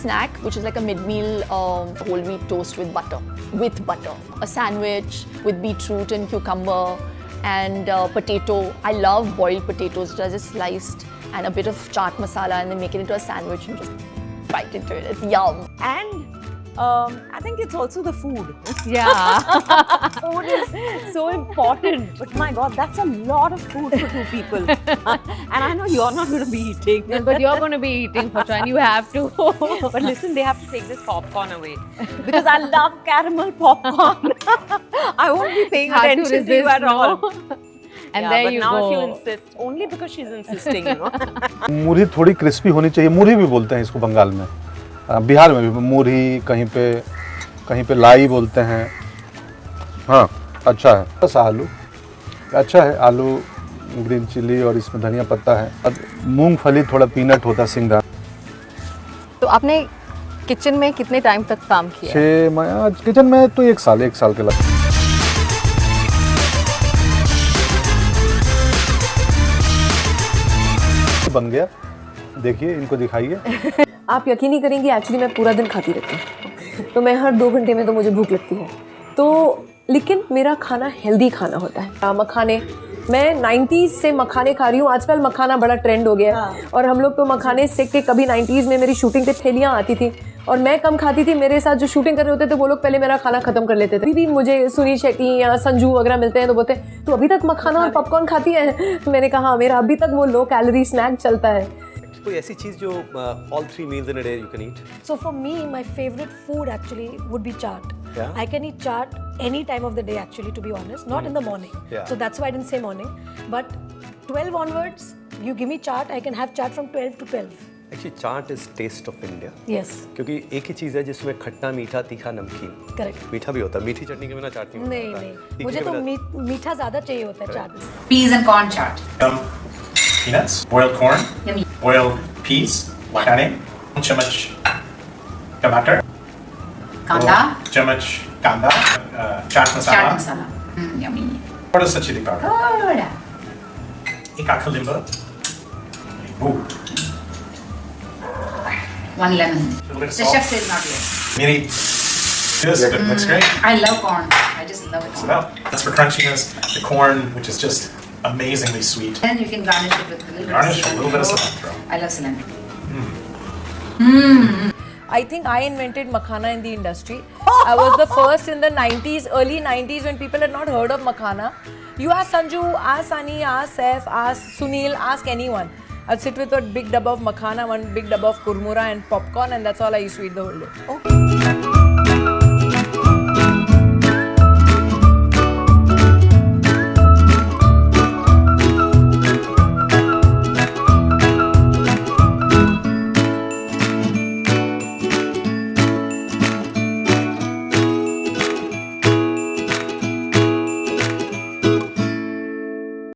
snack, which is like a mid-meal whole wheat toast with butter. A sandwich with beetroot and cucumber and potato. I love boiled potatoes, just sliced, and a bit of chaat masala, and then make it into a sandwich and just bite into it. It's yum. And I think it's also the food. Yeah. Food is so important. But my God, that's a lot of food for two people. And I know you're not going to be eating. No, but you're going to be eating for sure, and you have to. But listen, they have to take this popcorn away. Because I love caramel popcorn. I won't be paying attention to you at all. And yeah, there but you now go. if you insist, only because she's insisting, you know. मुरही थोड़ी crispy होनी चाहिए. मुरही भी बोलते हैं इसको बंगाल में. बिहार में भी मुरही, कहीं पे लाई बोलते हैं. हाँ, अच्छा है. बस आलू अच्छा है. आलू, ग्रीन चिली और इसमें धनिया पत्ता है. और मूंगफली, थोड़ा पीनट होता है, सिंगदाना. तो आपने किचन में कितने टाइम तक काम किया? मैं किचन में तो एक साल के लगा. बन गया. देखिए, इनको दिखाइए. आप यकीन नहीं करेंगे, एक्चुअली मैं पूरा दिन खाती रहती हूँ. तो मैं हर 2 घंटे में तो मुझे भूख लगती है. तो लेकिन मेरा खाना हेल्दी खाना होता है. मखाने, मैं 90s से मखाने खा रही हूँ. आजकल मखाना बड़ा ट्रेंड हो गया है. और हम लोग तो मखाने सेक के, कभी 90s में मेरी शूटिंग पे थैलियाँ आती थी और मैं कम खाती थी. मेरे साथ जो शूटिंग कर रहे होते थे वो लोग पहले मेरा खाना खत्म कर लेते थे. अभी भी मुझे सुनील शेट्टी या संजू वगैरह मिलते हैं तो बोलते हैं, तू अभी तक मखाना और पॉपकॉर्न खाती है? मैंने कहा, मेरा अभी तक वो लो कैलोरी स्नैक चलता है. कोई ऐसी चीज जो all 3 meals in a day you can eat? So for me, my favorite food actually would be chaat. Yeah? I can eat chaat any time of the day actually, to be honest, not in the morning. Yeah. So that's why I didn't say morning. But 12 onwards, you give me chaat, I can have chaat from 12 to 12. Actually, chaat is taste of India. Yes. क्योंकि एक ही चीज है जिसमें खट्टा, मीठा, तीखा, नमकीन. Correct. मीठा भी होता है. मीठी चटनी के बिना चाट नहीं नहीं होता. नहीं, मुझे तो मीठा ज़्यादा चाहिए होता है चाट में. Peas and corn chaat. Peanuts, boiled corn, Yummy. boiled peas, honey, chamach tomato, Kanda. chamach kanda, chaat masala, Chaat masala. Yummy. quarter sa chili powder, Good. ika kalimba, ooh, 1 lemon. little bit of The salt. chef says not yet. Miri, this but it looks great. I love corn. I just love it. So that's for crunchiness. The corn, which is just amazingly sweet. Then you can garnish it with a little Garnish bit a of little bit of cilantro. cilantro. I love cilantro. I think I invented makhana in the industry. I was the first in the 90s, early 90s, when people had not heard of makhana. You ask Sanju, ask Sunny, ask Saif, ask Sunil, ask anyone. I'd sit with a big dab of makhana, one big dab of kurmura and popcorn, and that's all I used to eat the whole day. Oh.